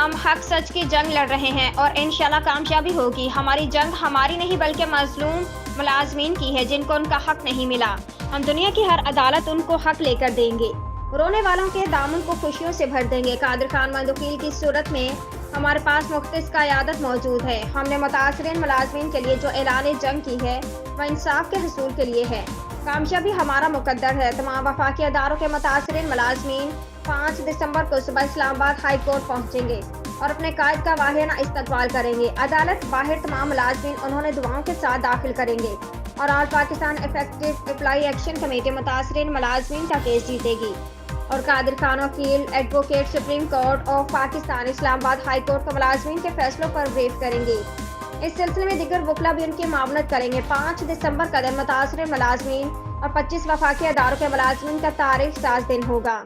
हम हक सच की जंग लड़ रहे हैं और इंशाल्लाह कामयाबी होगी। हमारी जंग हमारी नहीं बल्कि मजलूम मुलाजमीन की है जिनको उनका हक नहीं मिला। हम दुनिया की हर अदालत उनको हक लेकर देंगे। रोने वालों के दामन को खुशियों से भर देंगे। कादिर खान मंदवकील की सूरत में हमारे पास मुख्तस क़यादत मौजूद है। हमने मुतासरीन मुलाजमीन के लिए जो ऐलान जंग की है वह इंसाफ के हसूल के लिए है। कामयाबी हमारा मुकद्दर है। तमाम वफाकी अदारों के मुतासरीन मुलाजमीन 5 दिसंबर को सुबह इस्लामाबाद हाई कोर्ट पहुंचेंगे और अपने कायद का वाहियाना इस्तकबाल करेंगे। अदालत बाहर तमाम मुलाजमीन उन्होंने दुआओं के साथ दाखिल करेंगे और all Pakistan effective apply action committee मुतासरीन मुलाजमीन का केस जीतेगी और कादिर खान वकील advocate supreme court of Pakistan Islamabad high court को मुलाजमीन के फैसलों पर ब्रीफ करेंगे। इस सिलसिले में दिगर वकला भी उनकी मामलत करेंगे। 5 दिसंबर का दिन मुतासरीन मुलाजमीन और 25 वफाकी अदारों के मुलाजमीन का तारीख साज दिन होगा।